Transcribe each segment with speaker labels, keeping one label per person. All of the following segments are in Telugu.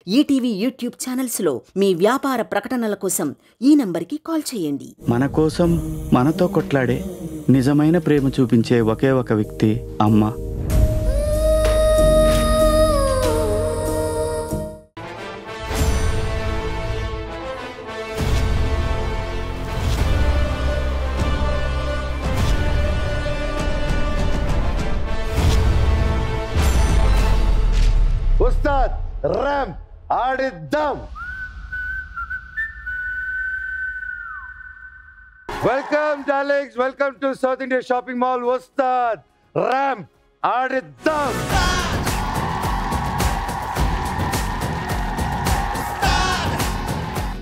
Speaker 1: ఈటీవీ యూట్యూబ్ ఛానల్స్లో మీ వ్యాపార ప్రకటనల కోసం ఈ నంబర్కి కాల్ చేయండి.
Speaker 2: మన కోసం మనతో కొట్లాడే నిజమైన ప్రేమ చూపించే ఒకే ఒక వ్యక్తి అమ్మ.
Speaker 3: ఉస్తాద్ ర్యాంప్ ఆడిద్దాం. Welcome darlings, welcome to South India shopping mall. Ustaad ramp ఆడిద్దాం.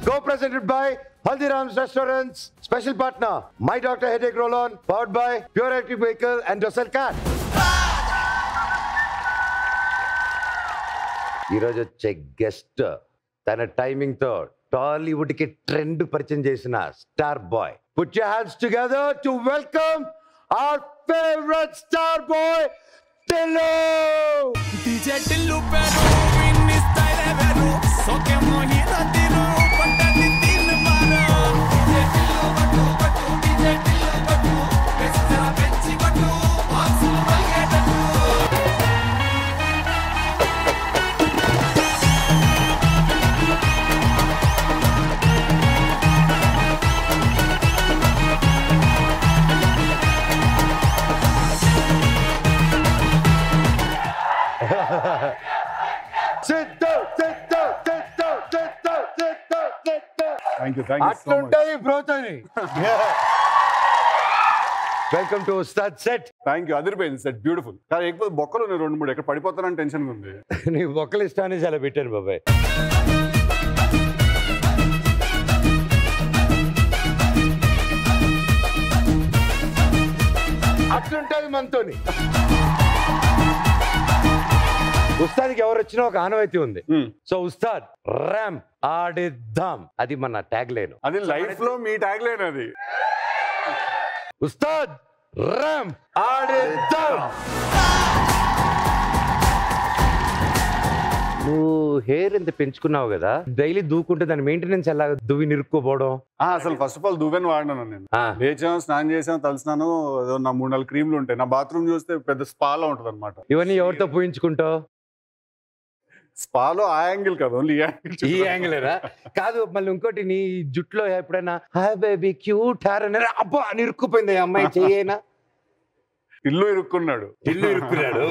Speaker 3: Co-presented by Haldiram's Restaurants. Special partner, My Doctor Headache Roll-On. Powered by Pure Electric Vehicle and Docile Cat. ఈరోజు వచ్చే గెస్ట్ తన టైమింగ్ తో టాలీవుడ్ కి ట్రెండ్ పరిచయం చేసిన star boy. Put your hands together to welcome our favourite star boy Tillu.
Speaker 4: DJ Tillu pero vinni style veru so che mohira tiru patani din maro. DJ Tillu batu DJ Tillu batu besara benchi batu asu mageta.
Speaker 3: అట్లుంటది బ్రోతోని. Welcome to Ustaad set.
Speaker 5: Thank you. అదిరిపోయింది సెట్, బ్యూటిఫుల్. కానీ ఎక్కువ బొక్కలు ఉన్నాయి 2-3, ఎక్కడ పడిపోతానని టెన్షన్ ఉంది.
Speaker 3: నీ బొక్కలు ఇష్టాన్ని చాలా పెట్టాను బాబాయ్. అట్లుంటది మనతోని. ఉస్తాద్కి ఎవరు వచ్చినా ఒక ఆనవాయితీ ఉంది. సో ఉస్తాద్ ర్యాంప్ ఆడిద్దాం, అది మన ట్యాగ్ లైన్.
Speaker 5: అది లైఫ్ లో మీ ట్యాగ్ లైన్. అది
Speaker 3: ఉస్తాద్ ర్యాంప్ ఆడిద్దాం. నువ్వు హెయిర్ ఎంత పెంచుకున్నావు కదా, డైలీ దూకుంటే దాని మెయింటెనెన్స్ ఎలా? దువ్వి నిరుక్కోపోవడం.
Speaker 5: అసలు ఫస్ట్ ఆఫ్ ఆల్ దువ్వెని వాడినాను నేను. లేచాను, స్నానం చేసాను, తలసినాను. నా 3-4 క్రీమ్లు ఉంటాయి. నా బాత్రూమ్ చూస్తే పెద్ద స్పాలో ఉంటది అనమాట.
Speaker 3: ఇవన్నీ ఎవరితో పోయించుకుంటావు?
Speaker 5: స్పాలో ఆ యాంగిల్ కాదు, ఓన్లీ
Speaker 3: ఈ యాంగిల్ కాదు. మళ్ళీ ఇంకోటి, నీ జుట్లో ఎప్పుడైనా హాయ్ బేబీ క్యూట్ హెయిర్ అని అబ్బా అని ఇరుక్కుపోయింది అమ్మాయి చెయ్యేనా?
Speaker 5: ఇల్లు ఇరుక్కున్నాడు.
Speaker 3: టిల్లు ఇరుక్కున్నాడు.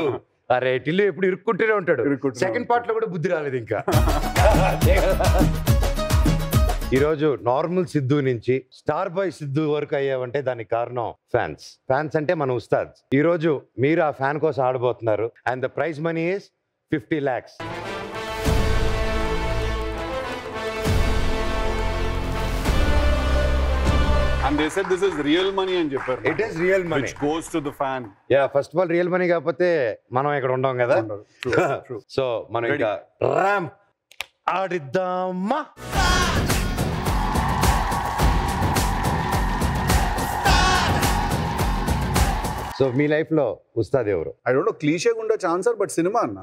Speaker 3: అరే టిల్లు ఎప్పుడు ఇరుక్కుంటూనే ఉంటాడు. సెకండ్ పార్ట్ లో కూడా బుద్ధి రాలేదు ఇంకా. ఈరోజు నార్మల్ సిద్ధు నుంచి స్టార్ బాయ్ సిద్ధు వరకు అయ్యావంటే దానికి కారణం ఫ్యాన్స్. ఫ్యాన్స్ అంటే మన ఉస్తాద్. ఈ రోజు మీరు ఆ ఫ్యాన్ కోసం ఆడబోతున్నారు. And the prize money is 50 lakhs.
Speaker 5: And they said this is real money అని చెప్పారు.
Speaker 3: It is real money
Speaker 5: which goes to the fan.
Speaker 3: Yeah, first of all real money కాకపోతే మనం ఇక్కడ ఉండం కదా. సో మనం ఇంకా ర్యాంప్ ఆడిద్దామా. సో మీ లైఫ్ లో ఉస్తాద్ ఎవరు?
Speaker 5: ఐ డోంట్ నో, క్లీషేగా ఉండే ఛాన్సర్, బట్ సినిమా అన్న,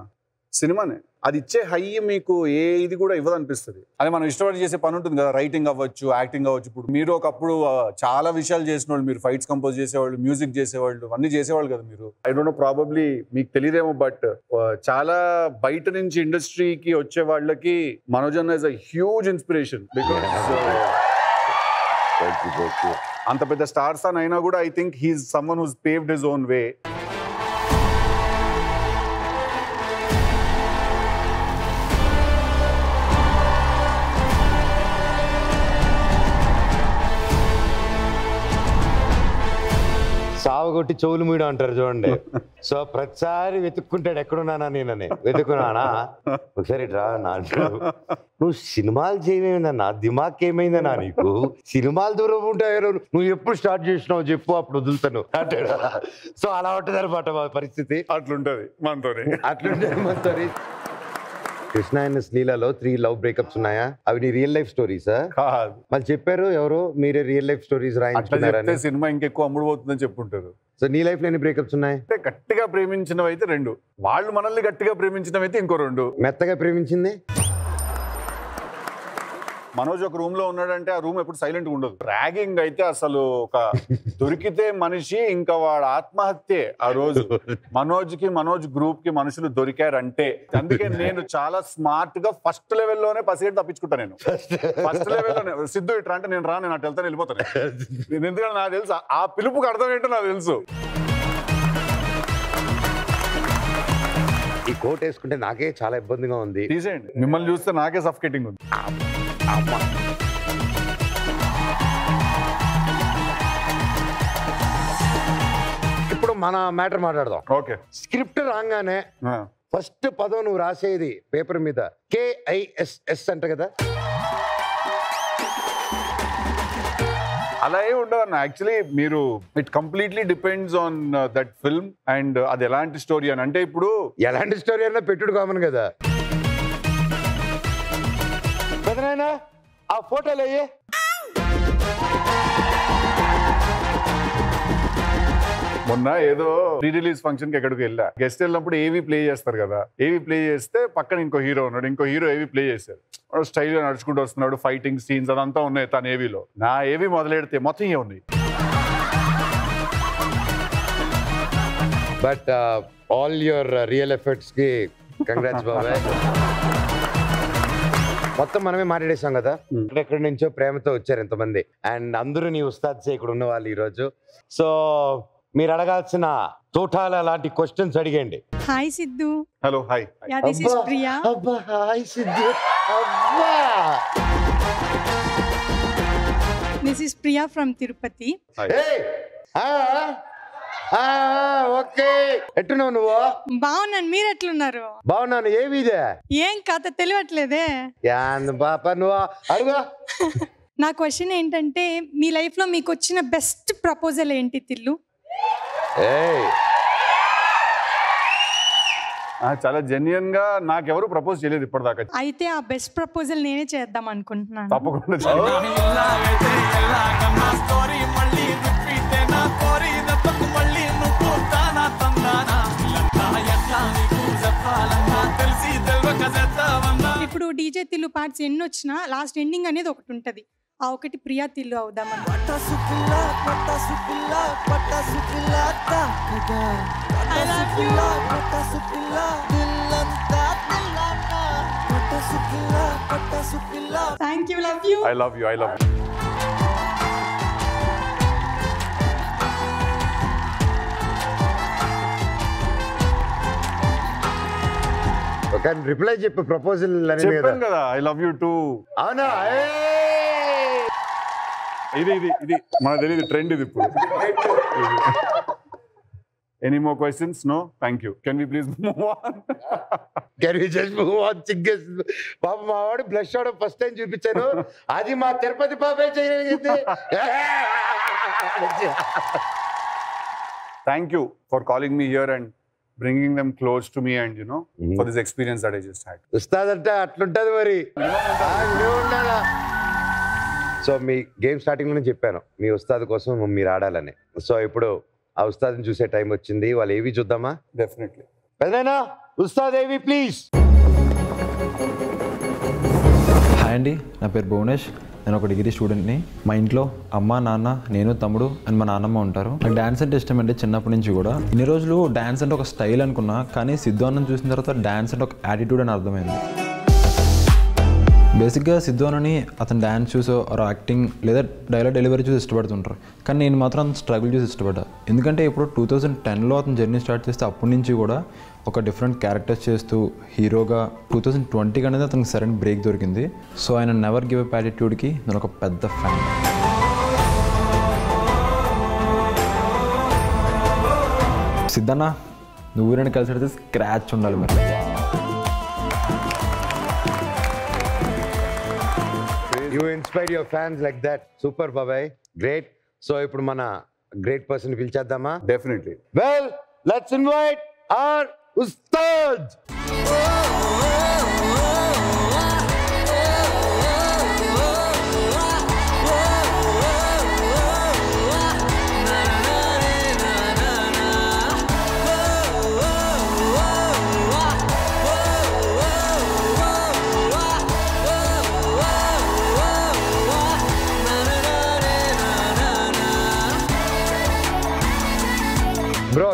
Speaker 5: సినిమానే. అది ఇచ్చే హై మీకు ఏ ఇది కూడా ఇవ్వదు అనిపిస్తుంది. అది మనం ఇష్టపడి చేసే పని ఉంటుంది కదా, రైటింగ్ అవ్వచ్చు, యాక్టింగ్ అవ్వచ్చు. ఇప్పుడు మీరు ఒకప్పుడు చాలా విషయాలు చేసిన వాళ్ళు, మీరు ఫైట్స్ కంపోజ్ చేసేవాళ్ళు, మ్యూజిక్ చేసేవాళ్ళు, అన్ని చేసేవాళ్ళు కదా మీరు. ఐ డోంట్ నో, ప్రాబబ్లీ మీకు తెలియదేమో, బట్ చాలా బయట నుంచి ఇండస్ట్రీకి వచ్చే వాళ్ళకి మనోజ్ అన్న is a huge inspiration. Because అంత పెద్ద స్టార్స్ అని అయినా కూడా I think he's someone who's paved his own way.
Speaker 3: సావగొట్టి చెవులు మీడు అంటారు చూడండి. సో ప్రతిసారి వెతుక్కుంటాడు ఎక్కడున్నానా నేనని. వెతుక్కున్నానా ఒకసారి రా నా, నువ్వు సినిమాలు చేయమేందన్నా, దిమాక్ ఏమైందన్నా నీకు? సినిమాలు దూరం ఉంటాయో, నువ్వు ఎప్పుడు స్టార్ట్ చేసినావు చెప్పు, అప్పుడు వదులుతాను అంటాడు. సో అలా ఉంటుంది అనమాట మా పరిస్థితి.
Speaker 5: అట్లుంటది మనతోని.
Speaker 3: అట్లుంటది మనతోని. కృష్ణ అండ్ శ్లీలలో 3 లవ్ బ్రేకప్స్ ఉన్నాయా? అవి నీ రియల్ లైఫ్ స్టోరీసా? మళ్ళీ చెప్పారు ఎవరు, మీరే రియల్ లైఫ్ స్టోరీస్ రాయించుకున్నారని.
Speaker 5: సినిమా ఇంకెక్కువ అమ్ముడు పోతుందని చెప్పుంటారు.
Speaker 3: సో నీ లైఫ్ లో ఎన్ని బ్రేకప్స్ ఉన్నాయి?
Speaker 5: అంటే గట్టిగా ప్రేమించినవి అయితే 2, వాళ్ళు మనల్ని గట్టిగా ప్రేమించినవి అయితే ఇంకో 2.
Speaker 3: మెత్తగా ప్రేమించింది
Speaker 5: మనోజ్ ఒక రూమ్ లో ఉన్నాడంటే ఆ రూమ్ ఎప్పుడు సైలెంట్ గా ఉండదు. ర్యాగింగ్ అయితే అసలు ఒక దొరికితే మనిషి ఇంకా వాడు ఆత్మహత్యే ఆ రోజు. మనోజ్ గ్రూప్ కి మనుషులు దొరికారంటే. అందుకే నేను చాలా స్మార్ట్ గా ఫస్ట్ లెవెల్లోనే పసిగట్టి తప్పించుకుంటా. నేను ఫస్ట్ లెవెల్లోనే సిద్ధు ఇట్లా అంటే నేను రాను, నేను అటు వెళ్తాను, వెళ్ళిపోతాను. ఎందుకంటే నాకు తెలుసు ఆ పిలుపుకి అర్థం ఏంటో నాకు తెలుసు.
Speaker 3: ఈ కోట్ వేసుకుంటే నాకే చాలా ఇబ్బందిగా ఉంది.
Speaker 5: తీసేయండి, మిమ్మల్ని చూస్తే నాకే సఫికేటింగ్ ఉంది.
Speaker 3: ఇప్పుడు మన మ్యాటర్ మాట్లాడదాం.
Speaker 5: ఓకే.
Speaker 3: స్క్రిప్ట్ రాగానే ఫస్ట్ పదం నువ్వు రాసేది పేపర్ మీద KISS అంట కదా?
Speaker 5: అలా ఏ ఉండవు అన్న. యాక్చువల్లీ మీరు it completely depends on that film and అది ఎలాంటి స్టోరీ అని. అంటే ఇప్పుడు
Speaker 3: ఎలాంటి స్టోరీ అన్నా పెట్టుడు కామన్ కదా. పెదనాయనా ఆ ఫోటోలు అయ్యే.
Speaker 5: మొన్న ఏదో ప్రీ రిలీజ్ ఫంక్షన్ కి ఎక్కడికి వెళ్ళా. గెస్ట్ వెళ్ళినప్పుడు ఏవి ప్లే చేస్తారు కదా. ఏవి ప్లే చేస్తే పక్కన ఇంకో హీరో ఉన్నాడు. ఇంకో హీరో ఏవి ప్లే చేశారు. స్టైల్ గా నడుచుకుంటూ వస్తున్నాడు. ఫైటింగ్ సీన్స్ అదంతా ఉన్నాయి తన ఏవీలో. నా ఏవి మొదలెడితే మొత్తం ఏ ఉన్నాయి.
Speaker 3: But all your real efforts కి కంగ్రాట్స్ బాబాయ్. మొత్తం మనమే మాట్లాడేసాం కదా. ఎక్కడి నుంచో ప్రేమతో వచ్చారు ఎంతమంది. అండ్ అందరూ నీ ఉస్తాద్సే ఇక్కడ ఉన్న వాళ్ళు ఈరోజు. సో మీరు అడగాల్సిన తోటాల లాంటి క్వశ్చన్స్ అడిగండి.
Speaker 6: Hi Siddhu.
Speaker 5: Hello. Hi.
Speaker 6: Yeah, this is Priya.
Speaker 3: అబ్బా హాయ్ సిద్ధు. అబ్బా
Speaker 6: This is Priya from Tirupati.
Speaker 3: Okay. ఎట్టున్నావు నువ్వు?
Speaker 6: బాగున్నాను, మీరు ఎట్లున్నారు?
Speaker 3: బాగున్నాను. ఏమిదే
Speaker 6: ఏం కథ తెలియట్లేదే.
Speaker 3: బాపా నువ్వు అడుగు.
Speaker 6: నా క్వశ్చన్ ఏంటంటే, మీ లైఫ్ లో మీకు వచ్చిన బెస్ట్ ప్రపోజల్ ఏంటి తిల్లు?
Speaker 5: చాలా జెన్యున్ గా నాకెవరు ప్రపోజ్ చేయలేదు ఇప్పటిదాకా.
Speaker 6: అయితే ఆ బెస్ట్ ప్రపోజల్ నేనే చేద్దాం అనుకుంటున్నాను.
Speaker 5: తప్పకుండా.
Speaker 6: ఇప్పుడు డీజే తిల్లు పార్ట్స్ ఎన్ని వచ్చినా లాస్ట్ ఎండింగ్ అనేది ఒకటి ఉంటది. ఆ ఒకటి ప్రియా తిల్లు అవుదామని. Thank you. Love you.
Speaker 5: I love you. I love you.
Speaker 3: ఒక రిప్లై చెప్పు ప్రపోజల్
Speaker 5: చెప్పాను కదా. I love you too.
Speaker 3: అవునా?
Speaker 5: ఇది మనకు తెలియదు ట్రెండ్ ఇది ఇప్పుడు. Any more questions? No, thank you. Can we please move on?
Speaker 3: Can we just move on? పాప మా వాడు బ్లష్ అవడం ఫస్ట్ టైం చూపించాను. అది మా తిరుపతి పాపే చేయగలిగింది.
Speaker 5: Thank you for calling me here and bringing them close to me and for this experience that I just had.
Speaker 3: ఉస్తాద్ అంటే అట్లుంటది మరి. సో మీ గేమ్ స్టార్టింగ్ లోనే చెప్పాను మీ ఉస్తాద్ కోసం మీరు ఆడాలని. సో ఇప్పుడు ఆ ఉస్తాద్ని చూసే టైం వచ్చింది. వాళ్ళు ఏవి చూద్దామా?
Speaker 5: డెఫినెట్లీ.
Speaker 3: పెద్దనా ఉస్తాద్ ఏవి ప్లీజ్.
Speaker 7: హాయ్ అండి, నా పేరు భువనేష్. నేను ఒక డిగ్రీ స్టూడెంట్ని. మా ఇంట్లో అమ్మ, నాన్న, నేను, తమ్ముడు అండ్ మా నాన్నమ్మ ఉంటారు. నాకు డ్యాన్స్ అంటే ఇష్టం అండి చిన్నప్పటి నుంచి కూడా. ఇన్ని రోజులు డ్యాన్స్ అంటే ఒక స్టైల్ అనుకున్నా, కానీ సిద్ధు అన్నని చూసిన తర్వాత డ్యాన్స్ అంటే ఒక యాటిట్యూడ్ అని అర్థమైంది. బేసిక్గా సిద్ధు అన్నని అతను డ్యాన్స్ చూసో యాక్టింగ్ లేదా డైలాగ్ డెలివరీ చూసి ఇష్టపడుతుంటారు, కానీ నేను మాత్రం స్ట్రగుల్ చూసి ఇష్టపడ్డా. ఎందుకంటే ఇప్పుడు 2010లో అతను జర్నీ స్టార్ట్ చేస్తే అప్పటి నుంచి కూడా ఒక డిఫరెంట్ క్యారెక్టర్స్ చేస్తూ హీరోగా 2020 అనేది అతనికి సరైన బ్రేక్ దొరికింది. సో ఆయన నెవర్ గివ్ అప్ యాటిట్యూడ్కి నేను ఒక పెద్ద ఫ్యాన్. సిద్ధన్న, నువ్వు నేను కలిసి పెడితే స్క్రాచ్ ఉండాలి మరి.
Speaker 3: You inspire your fans like that. Super బాబాయ్, great. సో ఇప్పుడు మన గ్రేట్ పర్సన్ పిలిచేద్దామా?
Speaker 5: Definitely.
Speaker 3: Well, let's invite our Ustad.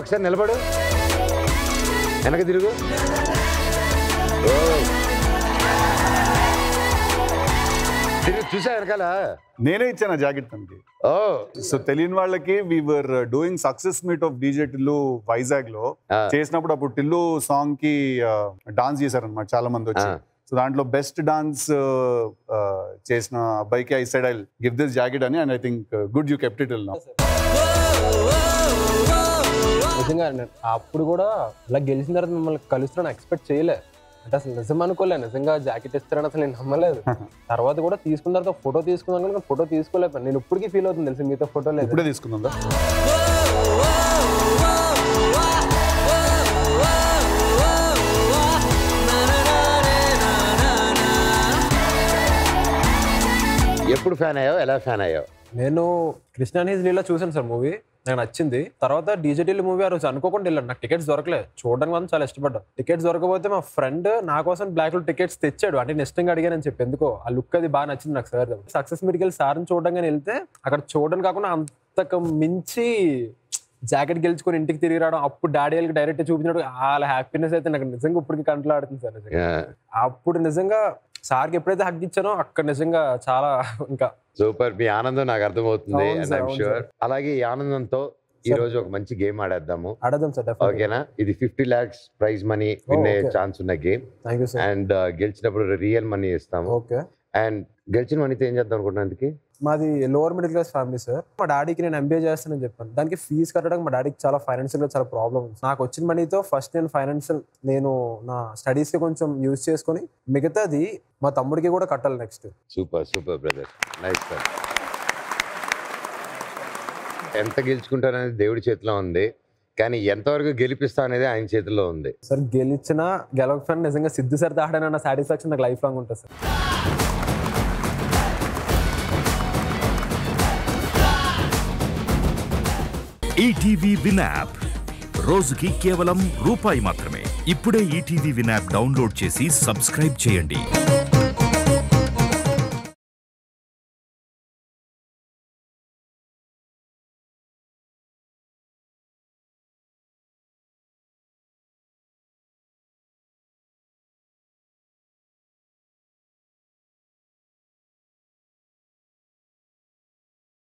Speaker 3: ఒకసారి నిలబడు, వెనక తిరుగు. చూసా వెనకాల
Speaker 5: నేనే ఇచ్చాను ఆ జాకెట్ తనకి.
Speaker 3: ఓ
Speaker 5: సో తెలియని వాళ్ళకి we were doing success meet of DJ Tillu Vizag లో చేసినప్పుడు అప్పుడు టిల్లు సాంగ్ కి డాన్స్ చేశారనమాట చాలా మంది వచ్చి. సో దాంట్లో బెస్ట్ డాన్స్ చేసిన అబ్బాయికి I said I give this jacket అని, and I think good you kept it till now.
Speaker 8: నిజంగా అప్పుడు కూడా ఇలా గెలిచిన తర్వాత మిమ్మల్ని కలుస్తారని ఎక్స్పెక్ట్ చేయలే, అంటే అసలు నిజం అనుకోలే. నిజంగా జాకెట్ ఇస్తారని అసలు నేను నమ్మలేదు. తర్వాత కూడా తీసుకున్న తర్వాత ఫోటో తీసుకున్నాను కానీ ఫోటో తీసుకోలేదు. నేను ఇప్పటికీ ఫీల్ అవుతుంది తెలిసి మీతో ఫోటో లేదు.
Speaker 5: ఇప్పుడే తీసుకుందా?
Speaker 3: ఎప్పుడు ఫ్యాన్ అయ్యావు, ఎలా ఫ్యాన్ అయ్యావు?
Speaker 8: నేను కృష్ణ నీజ్ లీలా చూసాను సార్ మూవీ, నాకు నచ్చింది. తర్వాత డీజేటీల్ మూవీ ఆ రోజు అనుకోకుండా వెళ్ళాను, నాకు టికెట్స్ దొరకలేదు. చూడడానికి మాత్రం చాలా ఇష్టపడ్డా. టికెట్స్ దొరకపోతే మా ఫ్రెండ్ నా కోసం బ్లాక్ లో టికెట్స్ తెచ్చాడు, అంటే నేను ఇష్టంగా అడిగానని చెప్పి. ఎందుకో ఆ లుక్ అది బాగా నచ్చింది నాకు సార్. సక్సెస్ మీట్కి వెళ్ళి సార్ని చూడడానికి వెళ్తే అక్కడ చూడడం కాకుండా అంతకు మించి జాకెట్ గెలుచుకొని ఇంటికి తిరిగి రావడం, అప్పుడు డాడీ వాళ్ళకి డైరెక్ట్ చూపించడం, వాళ్ళ హ్యాపీనెస్ అయితే నాకు నిజంగా ఇప్పటికి కంట్లో ఆడుతుంది సార్. నిజంగా అప్పుడు నిజంగా సార్కి ఎప్పుడైతే హక్ ఇచ్చానో అక్కడ నిజంగా చాలా ఇంకా
Speaker 3: సూపర్. మీ ఆనందం నాకు అర్థమవుతుంది. అలాగే ఈ ఆనందంతో ఈ రోజు ఒక మంచి గేమ్ ఆడేద్దాము.
Speaker 8: ఆడదాం సార్,
Speaker 3: ఓకేనా? ఇది 50 lakhs ప్రైజ్ మనీ విన్ అయ్యే ఛాన్స్ ఉన్న గేమ్. అండ్ గెలిచినప్పుడు రియల్ మనీ ఇస్తాము.
Speaker 8: ఓకే.
Speaker 3: అండ్ గెలిచిన మనీతో ఏం చేద్దాం అనుకుంటున్నానికి?
Speaker 8: మాది lower middle class family sir. మా డాడీకి నేను ఎంబీఏ చేస్తానని చెప్పాను. దానికి ఫీజు కట్టడానికి మా డాడీకి చాలా ఫైనాన్షియల్ గా చాలా ప్రాబ్లమ్ ఉంది. నాకు వచ్చిన మనీతో ఫస్ట్ నేను నా స్టడీస్ కి కొంచెం యూజ్ చేసుకొని మిగతాది మా తమ్ముడికి కూడా కట్టాలి next.
Speaker 3: Super super brother, nice sir. ఎంత గెలుచుకుంటారనేది దేవుడి చేతిలో ఉంది, కానీ ఎంతవరకు గెలిపిస్తా అనేది ఆయన చేతిలో ఉంది
Speaker 8: సార్. గెలిచినా గెలవకపోయినా నిజంగా సిద్ధు సార్ ఆడానన్న సాటిస్ఫాక్షన్ నాకు లైఫ్ లాంగ్ ఉంటుంది సార్.
Speaker 9: ఈటీవీ విన్ యాప్ రోజుకి కేవలం రూపాయి మాత్రమే. ఇప్పుడే ఈటీవీ విన్ యాప్ డౌన్లోడ్ చేసి సబ్స్క్రైబ్ చేయండి.